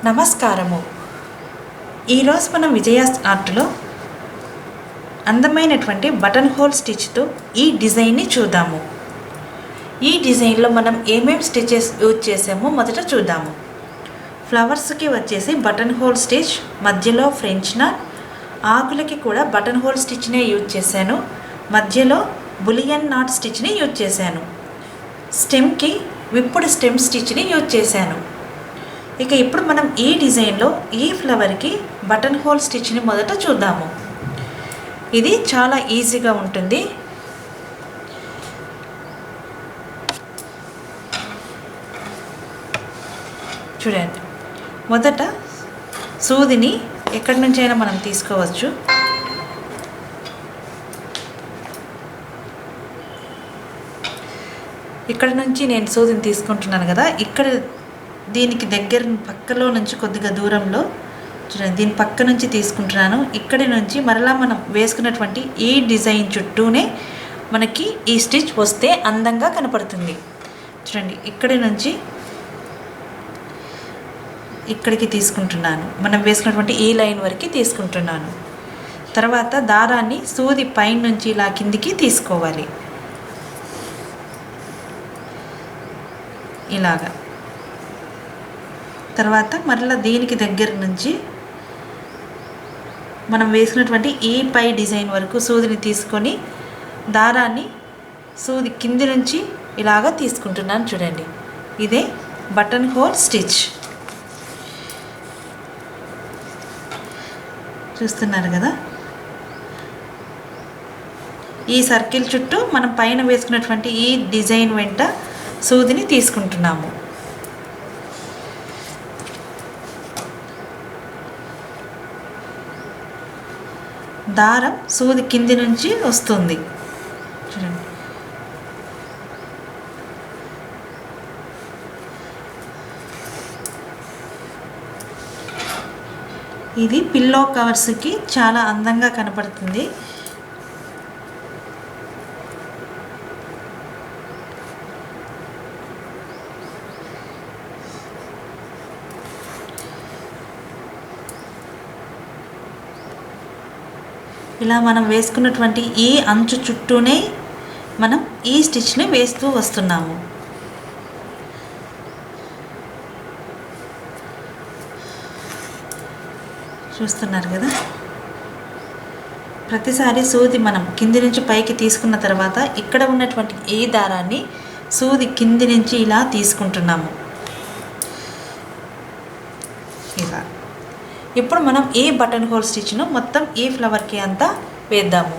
నమస్కారము. ఈరోజు మనం విజయాస్ ఆర్ట్లో అందమైనటువంటి బటన్ హోల్ స్టిచ్తో ఈ డిజైన్ని చూద్దాము. ఈ డిజైన్లో మనం ఏమేమి స్టిచెస్ యూజ్ చేసామో మొదట చూద్దాము. ఫ్లవర్స్కి వచ్చేసి బటన్ హోల్ స్టిచ్, మధ్యలో ఫ్రెంచ్ నాట్, ఆకులకి కూడా బటన్ హోల్ స్టిచ్నే యూజ్ చేశాను, మధ్యలో బులియన్ నాట్ స్టిచ్ని యూజ్ చేశాను, స్టెమ్కి విప్పుడు స్టెమ్ స్టిచ్ని యూజ్ చేశాను. ఇక ఇప్పుడు మనం ఈ డిజైన్లో ఈ ఫ్లవర్కి బటన్ హోల్ స్టిచ్ని మొదట చూద్దాము. ఇది చాలా ఈజీగా ఉంటుంది. చూడండి, మొదట సూదిని ఎక్కడి నుంచైనా మనం తీసుకోవచ్చు. ఇక్కడ నుంచి నేను సూదిని తీసుకుంటున్నాను కదా, ఇక్కడ దీనికి దగ్గర పక్కలో నుంచి కొద్దిగా దూరంలో చూడండి, దీని పక్క నుంచి తీసుకుంటున్నాను. ఇక్కడి నుంచి మరలా మనం వేసుకున్నటువంటి ఈ డిజైన్ చుట్టూనే మనకి ఈ స్టిచ్ వస్తే అందంగా కనపడుతుంది. చూడండి, ఇక్కడి నుంచి ఇక్కడికి తీసుకుంటున్నాను, మనం వేసుకున్నటువంటి ఈ లైన్ వరకు తీసుకుంటున్నాను. తర్వాత దారాన్ని సూది పైన నుంచి ఇలా కిందికి తీసుకోవాలి, ఇలాగా. తర్వాత మరలా దీనికి దగ్గర నుంచి మనం వేసుకున్నటువంటి ఈ పై డిజైన్ వరకు సూదిని తీసుకొని దారాన్ని సూది కింది నుంచి ఇలాగా తీసుకుంటున్నాను. చూడండి, ఇదే బటన్ హోల్ స్టిచ్. చూస్తున్నారు కదా, ఈ సర్కిల్ చుట్టూ మనం పైన వేసుకున్నటువంటి ఈ డిజైన్ వెంట సూదిని తీసుకుంటున్నాము. దారం సూది కింది నుంచి వస్తుంది. చూడండి, ఇది పిల్లో కవర్స్కి చాలా అందంగా కనపడుతుంది. ఇలా మనం వేసుకున్నటువంటి ఈ అంచు చుట్టూనే మనం ఈ స్టిచ్ని వేస్తూ వస్తున్నాము. చూస్తున్నారు కదా, ప్రతిసారి సూది మనం కింది నుంచి పైకి తీసుకున్న తర్వాత ఇక్కడ ఉన్నటువంటి ఈ దారాన్ని సూది కింది నుంచి ఇలా తీసుకుంటున్నాము, ఇలా. ఇప్పుడు మనం ఈ బటన్ హోల్ స్టిచ్ను మొత్తం ఈ ఫ్లవర్కి అంతా వేద్దాము.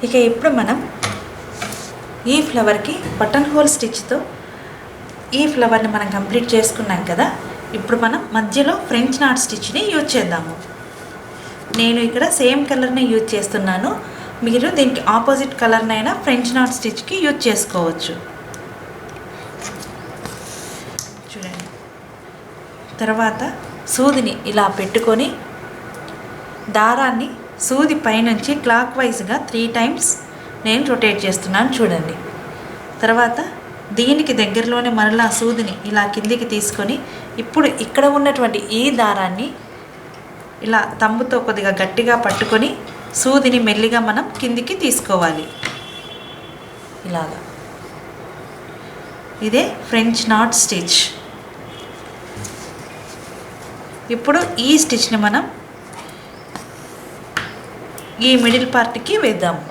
ఇక ఇప్పుడు మనం ఈ ఫ్లవర్కి బటన్ హోల్ స్టిచ్తో ఈ ఫ్లవర్ని మనం కంప్లీట్ చేసుకున్నాం కదా. ఇప్పుడు మనం మధ్యలో ఫ్రెంచ్ నాట్ స్టిచ్ని యూజ్ చేద్దాము. నేను ఇక్కడ సేమ్ కలర్ని యూజ్ చేస్తున్నాను. మీరు దీనికి ఆపోజిట్ కలర్నైనా ఫ్రెంచ్ నాట్ స్టిచ్కి యూజ్ చేసుకోవచ్చు. చూడండి, తర్వాత సూదిని ఇలా పెట్టుకొని దారాన్ని సూది పైనుంచి క్లాక్ వైజ్గా 3 టైమ్స్ నేను రొటేట్ చేస్తున్నాను. చూడండి, తర్వాత దీనికి దగ్గరలోనే మరలా సూదిని ఇలా కిందికి తీసుకొని ఇప్పుడు ఇక్కడ ఉన్నటువంటి ఈ దారాన్ని ఇలా తంబుతో కొద్దిగా గట్టిగా పట్టుకొని సూదిని మెల్లిగా మనం కిందికి తీసుకోవాలి. ఇలాగా ఇదే ఫ్రెంచ్ నాట్ స్టిచ్. ఇప్పుడు ఈ స్టిచ్ని మనం ఈ మిడిల్ పార్ట్కి వేద్దాము.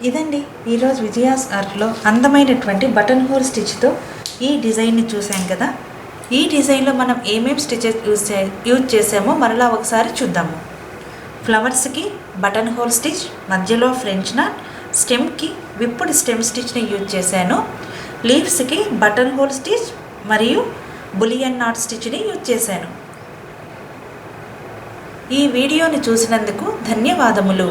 ఇదండి ఈరోజు విజయాస్ ఆర్ట్లో అందమైనటువంటి బటన్ హోల్ స్టిచ్తో ఈ డిజైన్ని చూసాం కదా. ఈ డిజైన్లో మనం ఏమేమి స్టిచెస్ యూజ్ చేసామో మరలా ఒకసారి చూద్దాము. ఫ్లవర్స్కి బటన్ హోల్ స్టిచ్, మధ్యలో ఫ్రెంచ్ నాట్, స్టెమ్కి విప్పుడు స్టెమ్ స్టిచ్ని యూజ్ చేశాను. లీవ్స్కి బటన్ హోల్ స్టిచ్ మరియు బులియన్ నాట్ స్టిచ్ని యూజ్ చేశాను. ఈ వీడియోని చూసినందుకు ధన్యవాదములు.